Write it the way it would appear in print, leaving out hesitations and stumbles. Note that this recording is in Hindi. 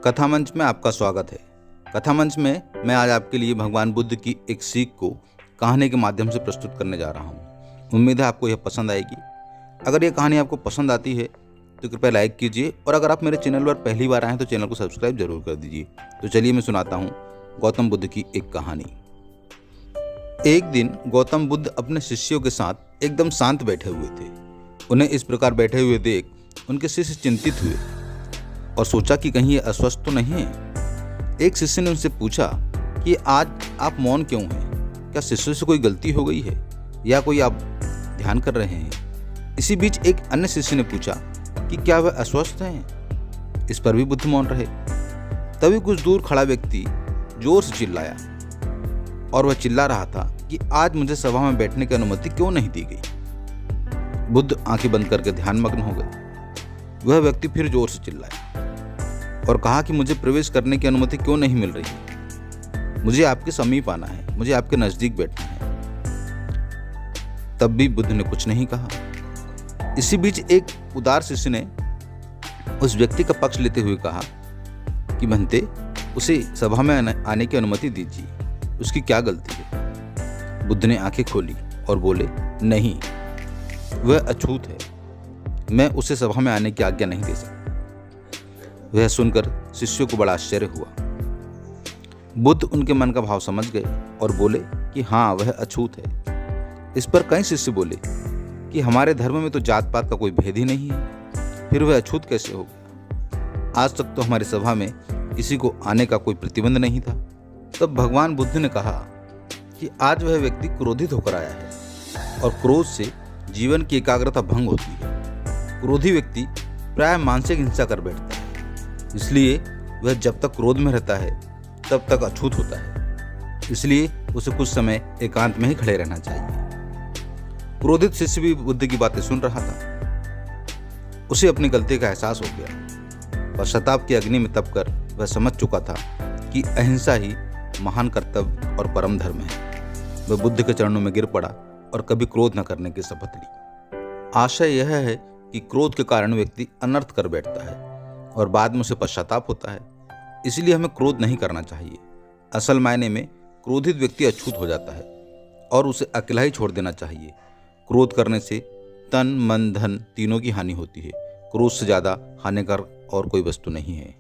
कथा मंच में आपका स्वागत है। कथा मंच में मैं आज आपके लिए भगवान बुद्ध की एक सीख को कहानी के माध्यम से प्रस्तुत करने जा रहा हूँ। उम्मीद है आपको यह पसंद आएगी। अगर यह कहानी आपको पसंद आती है तो कृपया लाइक कीजिए, और अगर आप मेरे चैनल पर पहली बार आए हैं तो चैनल को सब्सक्राइब जरूर कर दीजिए। तो चलिए मैं सुनाता हूँ गौतम बुद्ध की एक कहानी। एक दिन गौतम बुद्ध अपने शिष्यों के साथ एकदम शांत बैठे हुए थे। उन्हें इस प्रकार बैठे हुए देख उनके शिष्य चिंतित हुए और सोचा कि कहीं ये अस्वस्थ तो नहीं है। एक शिष्य ने उनसे पूछा कि आज आप मौन क्यों हैं? क्या शिष्य से कोई गलती हो गई है या कोई आप ध्यान कर रहे हैं? इसी बीच एक अन्य शिष्य ने पूछा कि क्या वह अस्वस्थ हैं? इस पर भी बुद्ध मौन रहे। तभी कुछ दूर खड़ा व्यक्ति जोर से चिल्लाया, और वह चिल्ला रहा था कि आज मुझे सभा में बैठने की अनुमति क्यों नहीं दी गई। बुद्ध आंखें बंद करके ध्यानमग्न हो गए। वह व्यक्ति फिर जोर से चिल्लाया और कहा कि मुझे प्रवेश करने की अनुमति क्यों नहीं मिल रही है? मुझे आपके समीप आना है, मुझे आपके नजदीक बैठना है। तब भी बुद्ध ने कुछ नहीं कहा। इसी बीच एक उदार शिष्य ने उस व्यक्ति का पक्ष लेते हुए कहा कि बनते, उसे सभा में आने की अनुमति दीजिए, उसकी क्या गलती है? बुद्ध ने आंखें खोली और बोले, नहीं, वह अछूत है, मैं उसे सभा में आने की आज्ञा नहीं दे सकता। वह सुनकर शिष्यों को बड़ा आश्चर्य हुआ। बुद्ध उनके मन का भाव समझ गए और बोले कि हाँ, वह अछूत है। इस पर कई शिष्य बोले कि हमारे धर्म में तो जात पात का कोई भेद ही नहीं है, फिर वह अछूत कैसे हो गया? आज तक तो हमारी सभा में किसी को आने का कोई प्रतिबंध नहीं था। तब भगवान बुद्ध ने कहा कि आज वह व्यक्ति क्रोधित होकर आया है, और क्रोध से जीवन की एकाग्रता भंग होती है। क्रोधी व्यक्ति प्राय मानसिक हिंसा कर बैठता है, इसलिए वह जब तक क्रोध में रहता है तब तक अछूत होता है। इसलिए उसे कुछ समय एकांत में ही खड़े रहना चाहिए। क्रोधित शिष्य भी बुद्ध की बातें सुन रहा था। उसे अपनी गलती का एहसास हो गया। पश्चाताप की अग्नि में तपकर वह समझ चुका था कि अहिंसा ही महान कर्तव्य और परम धर्म है। वह बुद्ध के चरणों में गिर पड़ा और कभी क्रोध न करने की शपथ ली। आशय यह है कि क्रोध के कारण व्यक्ति अनर्थ कर बैठता है और बाद में उसे पश्चाताप होता है। इसलिए हमें क्रोध नहीं करना चाहिए। असल मायने में क्रोधित व्यक्ति अछूत हो जाता है और उसे अकेला ही छोड़ देना चाहिए। क्रोध करने से तन, मन, धन तीनों की हानि होती है। क्रोध से ज़्यादा हानिकारक और कोई वस्तु नहीं है।